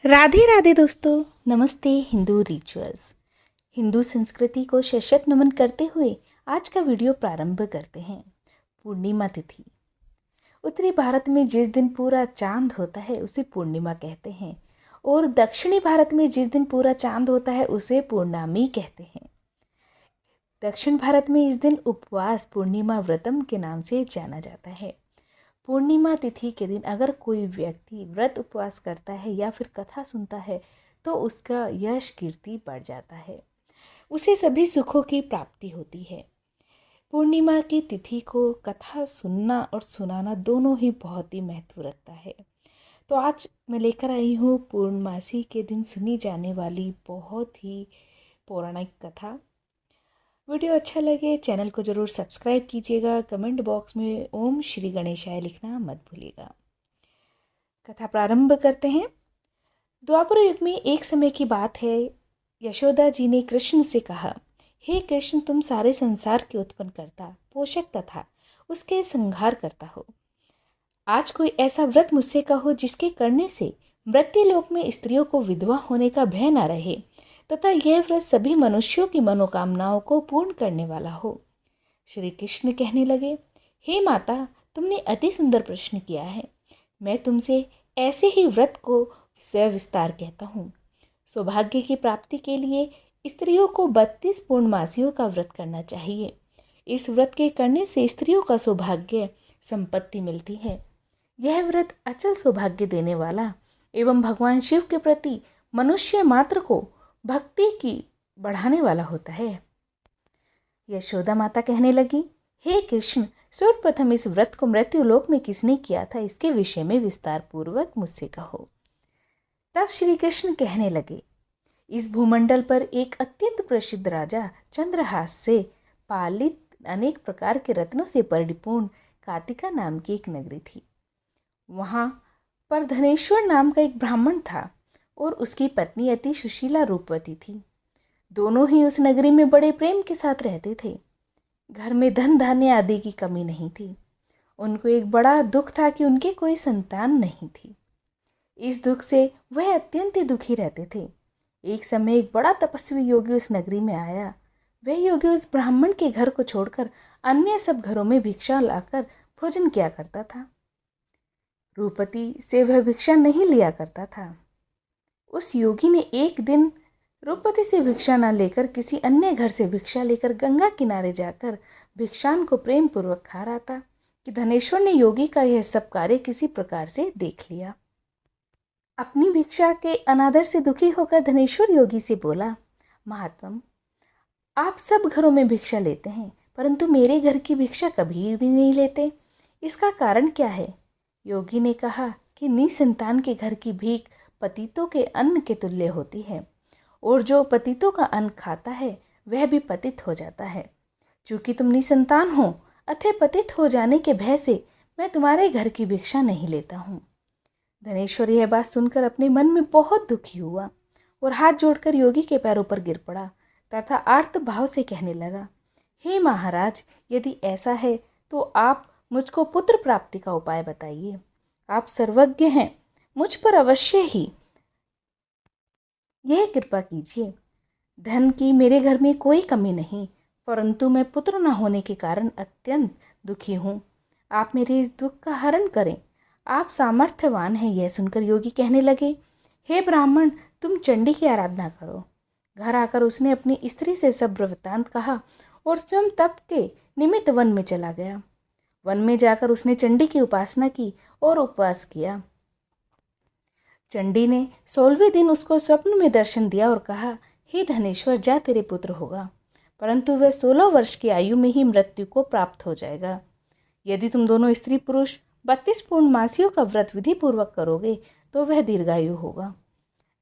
राधे राधे दोस्तों, नमस्ते। हिंदू रिचुअल्स, हिंदू संस्कृति को सशक्त नमन करते हुए आज का वीडियो प्रारंभ करते हैं। पूर्णिमा तिथि। उत्तरी भारत में जिस दिन पूरा चांद होता है उसे पूर्णिमा कहते हैं और दक्षिणी भारत में जिस दिन पूरा चांद होता है उसे पूर्णामी कहते हैं। दक्षिण भारत में इस दिन उपवास पूर्णिमा व्रतम के नाम से जाना जाता है। पूर्णिमा तिथि के दिन अगर कोई व्यक्ति व्रत उपवास करता है या फिर कथा सुनता है तो उसका यश कीर्ति बढ़ जाता है, उसे सभी सुखों की प्राप्ति होती है। पूर्णिमा की तिथि को कथा सुनना और सुनाना दोनों ही बहुत ही महत्व रखता है। तो आज मैं लेकर आई हूँ पूर्णमासी के दिन सुनी जाने वाली बहुत ही पौराणिक कथा। वीडियो अच्छा लगे चैनल को ज़रूर सब्सक्राइब कीजिएगा। कमेंट बॉक्स में ओम श्री गणेशाय लिखना मत भूलिएगा। कथा प्रारंभ करते हैं। द्वापर युग में एक समय की बात है। यशोदा जी ने कृष्ण से कहा, हे कृष्ण, तुम सारे संसार के उत्पन्न करता, पोषक तथा उसके संहार करता हो। आज कोई ऐसा व्रत मुझसे कहो जिसके करने से मृत्युलोक में स्त्रियों को विधवा होने का भय न रहे तथा यह व्रत सभी मनुष्यों की मनोकामनाओं को पूर्ण करने वाला हो। श्री कृष्ण कहने लगे, हे माता, तुमने अति सुंदर प्रश्न किया है। मैं तुमसे ऐसे ही व्रत को सविस्तार कहता हूँ। सौभाग्य की प्राप्ति के लिए स्त्रियों को 32 पूर्णमासियों का व्रत करना चाहिए। इस व्रत के करने से स्त्रियों का सौभाग्य संपत्ति मिलती है। यह व्रत अचल सौभाग्य देने वाला एवं भगवान शिव के प्रति मनुष्य मात्र को भक्ति की बढ़ाने वाला होता है। यशोदा माता कहने लगी, हे कृष्ण, सर्वप्रथम इस व्रत को मृत्युलोक में किसने किया था इसके विषय में विस्तार पूर्वक मुझसे कहो। तब श्री कृष्ण कहने लगे, इस भूमंडल पर एक अत्यंत प्रसिद्ध राजा चंद्रहास से पालित अनेक प्रकार के रत्नों से परिपूर्ण कातिका नाम की एक नगरी थी। वहाँ पर धनेश्वर नाम का एक ब्राह्मण था और उसकी पत्नी अति सुशीला रूपवती थी। दोनों ही उस नगरी में बड़े प्रेम के साथ रहते थे। घर में धन धान्य आदि की कमी नहीं थी। उनको एक बड़ा दुख था कि उनके कोई संतान नहीं थी। इस दुख से वह अत्यंत ही दुखी रहते थे। एक समय एक बड़ा तपस्वी योगी उस नगरी में आया। वह योगी उस ब्राह्मण के घर को छोड़कर अन्य सब घरों में भिक्षा लाकर भोजन किया करता था। रूपवती से वह भिक्षा नहीं लिया करता था। उस योगी ने एक दिन रूपवती से भिक्षा न लेकर किसी अन्य घर से भिक्षा लेकर गंगा किनारे जाकर भिक्षान को प्रेम पूर्वक खा रहा था कि धनेश्वर ने योगी का यह सब कार्य किसी प्रकार से देख लिया। अपनी भिक्षा के अनादर से दुखी होकर धनेश्वर योगी से बोला, महात्मा, आप सब घरों में भिक्षा लेते हैं परंतु मेरे घर की भिक्षा कभी भी नहीं लेते, इसका कारण क्या है? योगी ने कहा कि निसंतान के घर की भीख पतितों के अन्न के तुल्य होती है और जो पतितों का अन्न खाता है वह भी पतित हो जाता है। चूँकि तुम निसंतान हो अतः पतित हो जाने के भय से मैं तुम्हारे घर की भिक्षा नहीं लेता हूँ। धनेश्वर यह बात सुनकर अपने मन में बहुत दुखी हुआ और हाथ जोड़कर योगी के पैरों पर गिर पड़ा तथा आर्त भाव से कहने लगा, हे महाराज, यदि ऐसा है तो आप मुझको पुत्र प्राप्ति का उपाय बताइए। आप सर्वज्ञ हैं, मुझ पर अवश्य ही यह कृपा कीजिए। धन की मेरे घर में कोई कमी नहीं परंतु मैं पुत्र न होने के कारण अत्यंत दुखी हूँ। आप मेरे इस दुख का हरण करें, आप सामर्थ्यवान हैं। यह सुनकर योगी कहने लगे, हे ब्राह्मण, तुम चंडी की आराधना करो। घर आकर उसने अपनी स्त्री से सब वृत्तांत कहा और स्वयं तप के निमित्त वन में चला गया। वन में जाकर उसने चंडी की उपासना की और उपवास किया। चंडी ने 16वें दिन उसको स्वप्न में दर्शन दिया और कहा, हे धनेश्वर, जा, तेरे पुत्र होगा परंतु वह 16 वर्ष की आयु में ही मृत्यु को प्राप्त हो जाएगा। यदि तुम दोनों स्त्री पुरुष 32 पूर्णमासियों का व्रत विधि पूर्वक करोगे तो वह दीर्घायु होगा।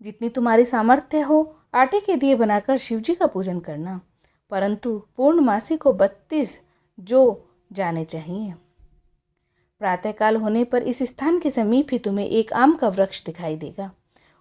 जितनी तुम्हारी सामर्थ्य हो आटे के दिए बनाकर शिवजी का पूजन करना, परंतु पूर्णमासी को 32 जो जाने चाहिए। प्रातःकाल होने पर इस स्थान के समीप ही तुम्हें एक आम का वृक्ष दिखाई देगा।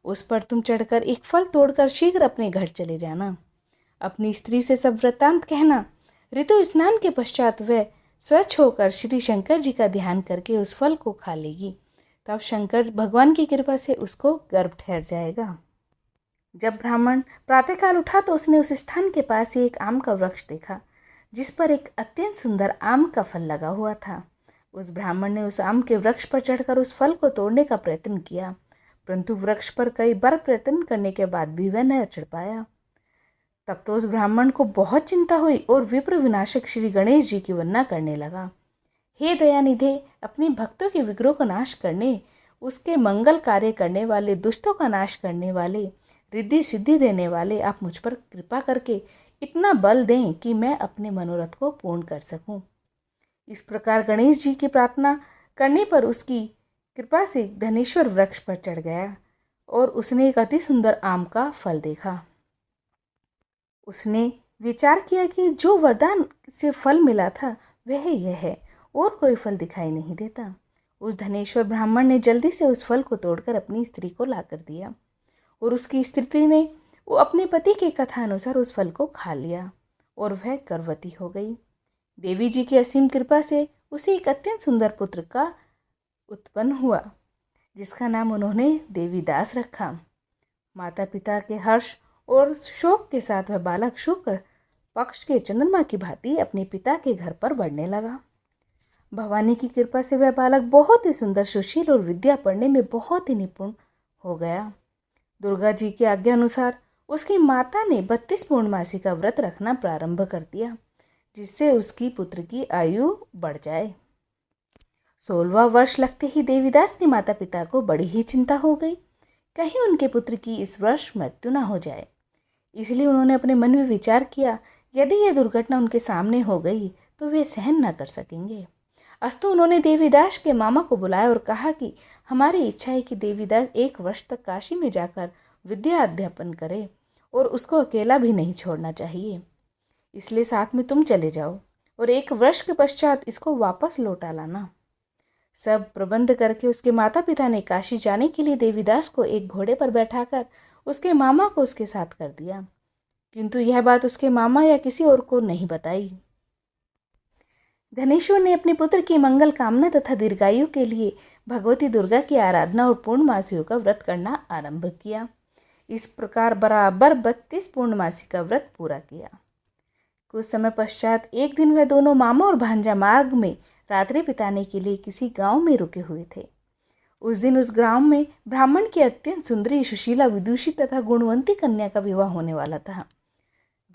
उस पर तुम चढ़कर एक फल तोड़कर शीघ्र अपने घर चले जाना। अपनी स्त्री से सब वृत्तांत कहना। ऋतु स्नान के पश्चात वह स्वच्छ होकर श्री शंकर जी का ध्यान करके उस फल को खा लेगी। तब शंकर भगवान की कृपा से उसको गर्भ ठहर जाएगा। जब ब्राह्मण प्रातःकाल उठा तो उसने उस स्थान के पास ही एक आम का वृक्ष देखा जिस पर एक अत्यंत सुंदर आम का फल लगा हुआ था। उस ब्राह्मण ने उस आम के वृक्ष पर चढ़कर उस फल को तोड़ने का प्रयत्न किया, परंतु वृक्ष पर कई बार प्रयत्न करने के बाद भी वह न चढ़ पाया। तब तो उस ब्राह्मण को बहुत चिंता हुई और विप्र विनाशक श्री गणेश जी की वंदना करने लगा। हे दयानिधे, अपने भक्तों के विग्रह का नाश करने, उसके मंगल कार्य करने वाले, दुष्टों का नाश करने वाले, रिद्धि सिद्धि देने वाले, आप मुझ पर कृपा करके इतना बल दें कि मैं अपने मनोरथ को पूर्ण कर सकूं। इस प्रकार गणेश जी की प्रार्थना करने पर उसकी कृपा से धनेश्वर वृक्ष पर चढ़ गया और उसने एक अति सुंदर आम का फल देखा। उसने विचार किया कि जो वरदान से फल मिला था वह यह है और कोई फल दिखाई नहीं देता। उस धनेश्वर ब्राह्मण ने जल्दी से उस फल को तोड़कर अपनी स्त्री को लाकर दिया और उसकी स्त्री ने वो अपने पति के कथा अनुसार उस फल को खा लिया और वह गर्भवती हो गई। देवी जी की असीम कृपा से उसे एक अत्यंत सुंदर पुत्र का उत्पन्न हुआ जिसका नाम उन्होंने देवीदास रखा। माता पिता के हर्ष और शोक के साथ वह बालक शुक्ल पक्ष के चंद्रमा की भांति अपने पिता के घर पर बढ़ने लगा। भवानी की कृपा से वह बालक बहुत ही सुंदर, सुशील और विद्या पढ़ने में बहुत ही निपुण हो गया। दुर्गा जी की आज्ञा अनुसार उसकी माता ने 32 पूर्णमासी का व्रत रखना प्रारंभ कर दिया जिससे उसकी पुत्र की आयु बढ़ जाए। 16वां वर्ष लगते ही देवीदास के माता पिता को बड़ी ही चिंता हो गई, कहीं उनके पुत्र की इस वर्ष मृत्यु न हो जाए। इसलिए उन्होंने अपने मन में विचार किया, यदि यह दुर्घटना उनके सामने हो गई तो वे सहन न कर सकेंगे। अस्तु उन्होंने देवीदास के मामा को बुलाया और कहा कि हमारी इच्छा है कि देवीदास 1 वर्ष तक काशी में जाकर विद्या अध्यापन करे और उसको अकेला भी नहीं छोड़ना चाहिए, इसलिए साथ में तुम चले जाओ और 1 वर्ष के पश्चात इसको वापस लौटा लाना। सब प्रबंध करके उसके माता पिता ने काशी जाने के लिए देवीदास को एक घोड़े पर बैठाकर उसके मामा को उसके साथ कर दिया, किंतु यह बात उसके मामा या किसी और को नहीं बताई। धनेश्वर ने अपने पुत्र की मंगल कामना तथा दीर्घायु के लिए भगवती दुर्गा की आराधना और पूर्णमासियों का व्रत करना आरंभ किया। इस प्रकार बराबर 32 पूर्णमासी का व्रत पूरा किया। कुछ समय पश्चात एक दिन वह दोनों मामा और भांजा मार्ग में रात्रि बिताने के लिए किसी गांव में रुके हुए थे। उस दिन उस गांव में ब्राह्मण की अत्यंत सुंदरी, सुशीला, विदुषी तथा गुणवंती कन्या का विवाह होने वाला था।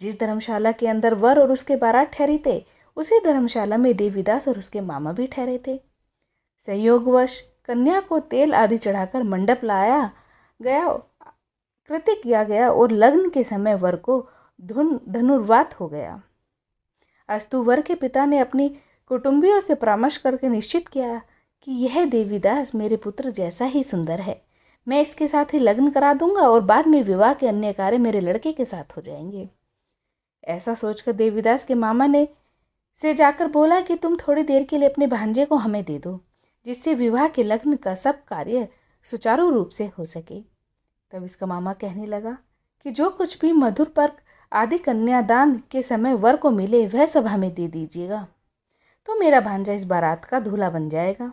जिस धर्मशाला के अंदर वर और उसके बारात ठहरी थे, उसी धर्मशाला में देवीदास और उसके मामा भी ठहरे थे। संयोगवश कन्या को तेल आदि चढ़ाकर मंडप लाया गया, कृत्य किया गया और लग्न के समय वर को धनुर्वात हो गया। अस्तु वर के पिता ने अपनी कुटुंबियों से परामर्श करके निश्चित किया कि यह देवीदास मेरे पुत्र जैसा ही सुंदर है, मैं इसके साथ ही लग्न करा दूंगा और बाद में विवाह के अन्य कार्य मेरे लड़के के साथ हो जाएंगे। ऐसा सोचकर देवीदास के मामा ने से जाकर बोला कि तुम थोड़ी देर के लिए अपने भांजे को हमें दे दो, जिससे विवाह के लग्न का सब कार्य सुचारू रूप से हो सके। तब इसका मामा कहने लगा कि जो कुछ भी मधुर पर्क आदि कन्यादान के समय वर को मिले वह सब हमें दे दीजिएगा, तो मेरा भांजा इस बारात का दूल्हा बन जाएगा।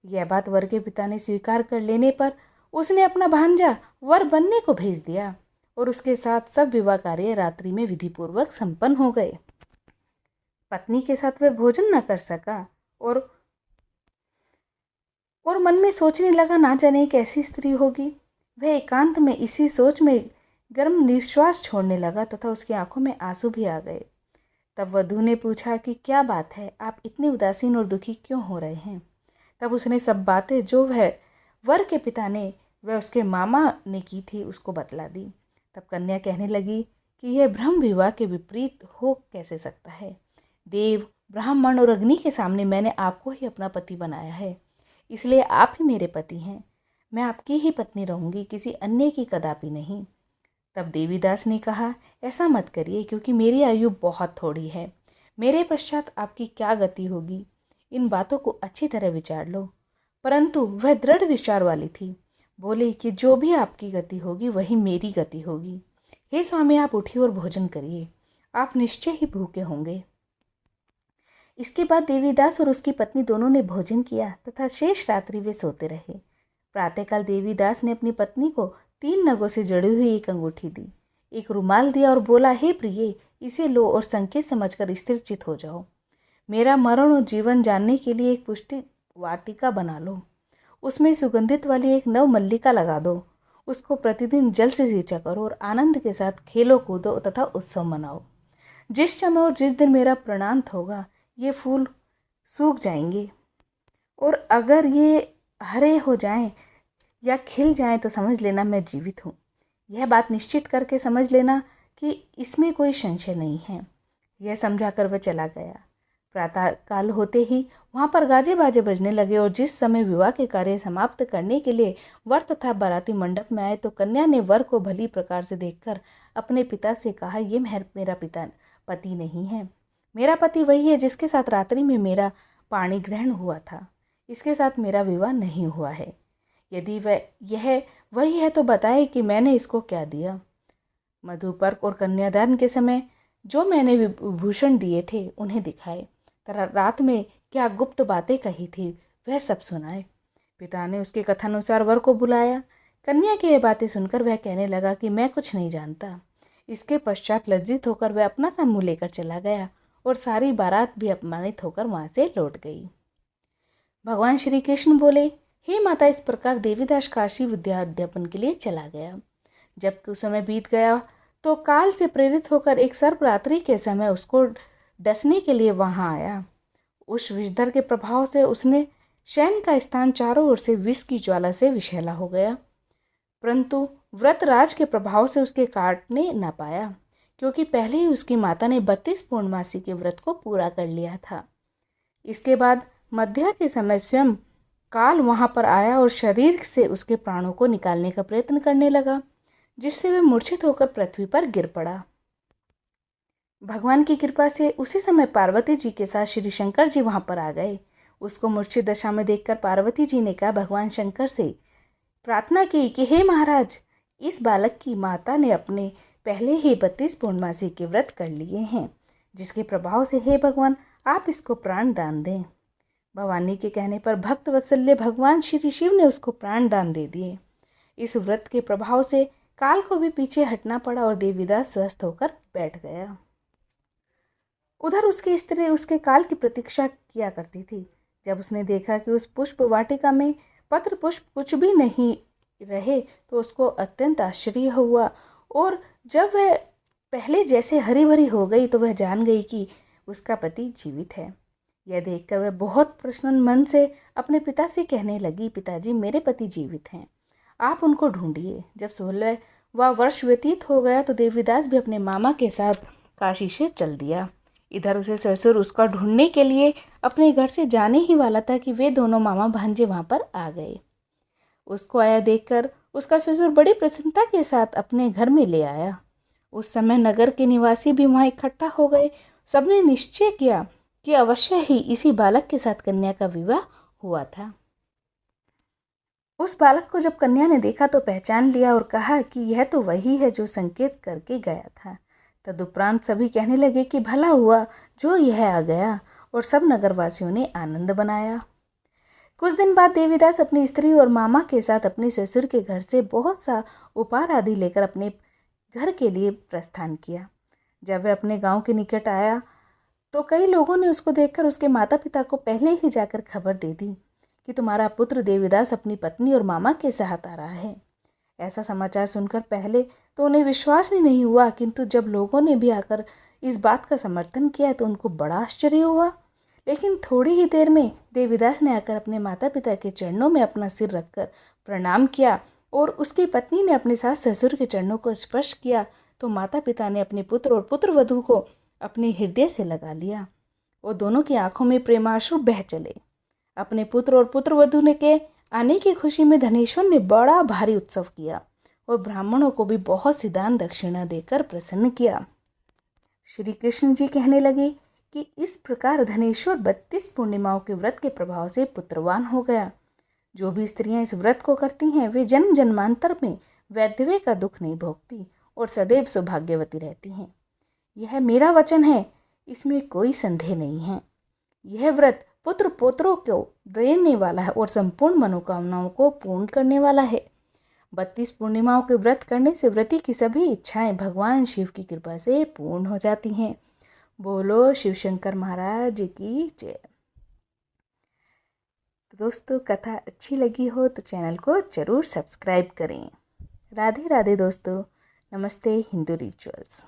यह बात वर के पिता ने स्वीकार कर लेने पर उसने अपना भांजा वर बनने को भेज दिया और उसके साथ सब विवाह कार्य रात्रि में विधिपूर्वक संपन्न हो गए। पत्नी के साथ वह भोजन न कर सका और मन में सोचने लगा, ना जाने कैसी स्त्री होगी। वह एकांत में इसी सोच में गर्म निश्वास छोड़ने लगा तथा उसकी आंखों में आंसू भी आ गए। तब वधू ने पूछा कि क्या बात है, आप इतने उदासीन और दुखी क्यों हो रहे हैं। तब उसने सब बातें जो वह वर के पिता ने वह उसके मामा ने की थी उसको बतला दी। तब कन्या कहने लगी कि यह ब्रह्म विवाह के विपरीत हो कैसे सकता है। देव, ब्राह्मण और अग्नि के सामने मैंने आपको ही अपना पति बनाया है, इसलिए आप ही मेरे पति हैं। मैं आपकी ही पत्नी रहूंगी, किसी अन्य की कदापि नहीं। तब देवीदास ने कहा, ऐसा मत करिए, क्योंकि मेरी आयु बहुत थोड़ी है। मेरे पश्चात आपकी क्या गति होगी, इन बातों को अच्छी तरह विचार लो। परंतु वह दृढ़ विचार वाली थी, बोले कि जो भी आपकी गति होगी वही मेरी गति होगी। हे स्वामी, आप उठिए और भोजन करिए, आप निश्चय ही भूखे होंगे। इसके बाद देवीदास और उसकी पत्नी दोनों ने भोजन किया तथा शेष रात्रि वे सोते रहे। प्रातःकाल देवीदास ने अपनी पत्नी को 3 नगों से जड़ी हुई एक अंगूठी दी, एक रुमाल दिया और बोला, हे प्रिये, इसे लो और संकेत समझकर स्थिरचित हो जाओ। मेरा मरण और जीवन जानने के लिए एक पुष्टि वाटिका बना लो। उसमें सुगंधित वाली एक नव मल्लिका लगा दो। उसको प्रतिदिन जल से सींचा करो और आनंद के साथ खेलो कूदो तथा उत्सव मनाओ। जिस समय और जिस दिन मेरा प्रणांत होगा ये फूल सूख जाएंगे, और अगर ये हरे हो जाएं या खिल जाएं तो समझ लेना मैं जीवित हूँ। यह बात निश्चित करके समझ लेना कि इसमें कोई संशय नहीं है। यह समझाकर वह चला गया। प्रातःकाल होते ही वहाँ पर गाजे बाजे बजने लगे और जिस समय विवाह के कार्य समाप्त करने के लिए वर तथा बाराती मंडप में आए तो कन्या ने वर को भली प्रकार से देखकर अपने पिता से कहा, ये मेरा पति नहीं है। मेरा पति वही है जिसके साथ रात्रि में मेरा पाणी ग्रहण हुआ था। इसके साथ मेरा विवाह नहीं हुआ है। यदि यह वही है तो बताए कि मैंने इसको क्या दिया। मधुपर्क और कन्यादान के समय जो मैंने विभूषण दिए थे उन्हें दिखाए, रात में क्या गुप्त बातें कही थी वह सब सुनाए। पिता ने उसके कथानुसार वर को बुलाया। कन्या की यह बातें सुनकर वह कहने लगा कि मैं कुछ नहीं जानता। इसके पश्चात लज्जित होकर वह अपना सा मुँह लेकर चला गया और सारी बारात भी अपमानित होकर वहाँ से लौट गई। भगवान श्री कृष्ण बोले, हे माता, इस प्रकार देवीदास काशी विद्या अध्यापन के लिए चला गया। जब कुछ समय बीत गया तो काल से प्रेरित होकर एक सर्परात्रि के समय उसको डसने के लिए वहाँ आया। उस विषधर के प्रभाव से उसने शयन का स्थान चारों ओर से विष की ज्वाला से विषैला हो गया, परंतु व्रतराज के प्रभाव से उसके काटने न पाया, क्योंकि पहले ही उसकी माता ने 32 पूर्णमासी के व्रत को पूरा कर लिया था। इसके बाद मध्या के समय स्वयं काल वहाँ पर आया और शरीर से उसके प्राणों को निकालने का प्रयत्न करने लगा, जिससे वह मूर्छित होकर पृथ्वी पर गिर पड़ा। भगवान की कृपा से उसी समय पार्वती जी के साथ श्री शंकर जी वहाँ पर आ गए। उसको मूर्छित दशा में देखकर पार्वती जी ने कहा, भगवान शंकर से प्रार्थना की कि हे महाराज, इस बालक की माता ने अपने पहले ही 32 पूर्णमासी के व्रत कर लिए हैं, जिसके प्रभाव से हे भगवान आप इसको प्राण दान दें। भवानी के कहने पर भक्त वत्सल्य भगवान श्री शिव ने उसको प्राण दान दे दिए। इस व्रत के प्रभाव से काल को भी पीछे हटना पड़ा और देवीदास स्वस्थ होकर बैठ गया। उधर उसकी स्त्री उसके काल की प्रतीक्षा किया करती थी। जब उसने देखा कि उस पुष्प वाटिका में पत्र पुष्प कुछ भी नहीं रहे तो उसको अत्यंत आश्चर्य हुआ, और जब वह पहले जैसे हरी भरी हो गई तो वह जान गई कि उसका पति जीवित है। यह देखकर वह बहुत प्रसन्न मन से अपने पिता से कहने लगी, पिताजी, मेरे पति जीवित हैं, आप उनको ढूंढिए। जब 16वां वर्ष व्यतीत हो गया तो देवीदास भी अपने मामा के साथ काशी से चल दिया। इधर उसे ससुर उसका ढूंढने के लिए अपने घर से जाने ही वाला था कि वे दोनों मामा भांजे वहाँ पर आ गए। उसको आया देखकर उसका ससुर बड़ी प्रसन्नता के साथ अपने घर में ले आया। उस समय नगर के निवासी भी वहाँ इकट्ठा हो गए। सबने निश्चय किया कि अवश्य ही इसी बालक के साथ कन्या का विवाह हुआ था। उस बालक को जब कन्या ने देखा तो पहचान लिया और कहा कि यह तो वही है जो संकेत करके गया था। तदुपरांत सभी कहने लगे कि भला हुआ जो यह आ गया, और सब नगरवासियों ने आनंद बनाया। कुछ दिन बाद देवीदास अपनी स्त्री और मामा के साथ अपने ससुर के घर से बहुत सा उपहार आदि लेकर अपने घर के लिए प्रस्थान किया। जब वह अपने गांव के निकट आया तो कई लोगों ने उसको देखकर उसके माता पिता को पहले ही जाकर खबर दे दी कि तुम्हारा पुत्र देवीदास अपनी पत्नी और मामा के साथ आ रहा है। ऐसा समाचार सुनकर पहले तो उन्हें विश्वास ही नहीं हुआ, किंतु जब लोगों ने भी आकर इस बात का समर्थन किया तो उनको बड़ा आश्चर्य हुआ। लेकिन थोड़ी ही देर में देवीदास ने आकर अपने माता पिता के चरणों में अपना सिर रखकर प्रणाम किया और उसकी पत्नी ने अपने सास ससुर के चरणों को स्पर्श किया तो माता पिता ने अपने पुत्र और पुत्रवधू को अपने हृदय से लगा लिया और दोनों की आंखों में प्रेमाश्रु बह चले। अपने पुत्र और पुत्रवधू ने के आने की खुशी में धनेश्वर ने बड़ा भारी उत्सव किया और ब्राह्मणों को भी बहुत सी दान दक्षिणा देकर प्रसन्न किया। श्री कृष्ण जी कहने लगे कि इस प्रकार धनेश्वर 32 पूर्णिमाओं के व्रत के प्रभाव से पुत्रवान हो गया। जो भी स्त्रियां इस व्रत को करती हैं वे जन्म जन्मांतर में वैधव्य का दुख नहीं भोगती और सदैव सौभाग्यवती रहती हैं। यह मेरा वचन है, इसमें कोई संदेह नहीं है। यह व्रत पुत्र पोत्रों को देने वाला है और संपूर्ण मनोकामनाओं को पूर्ण करने वाला है। 32 पूर्णिमाओं के व्रत करने से व्रती की सभी इच्छाएं भगवान शिव की कृपा से पूर्ण हो जाती हैं। बोलो शिव शंकर महाराज की जय। तो दोस्तों, कथा अच्छी लगी हो तो चैनल को ज़रूर सब्सक्राइब करें। राधे राधे दोस्तों। नमस्ते हिंदू रिचुअल्स।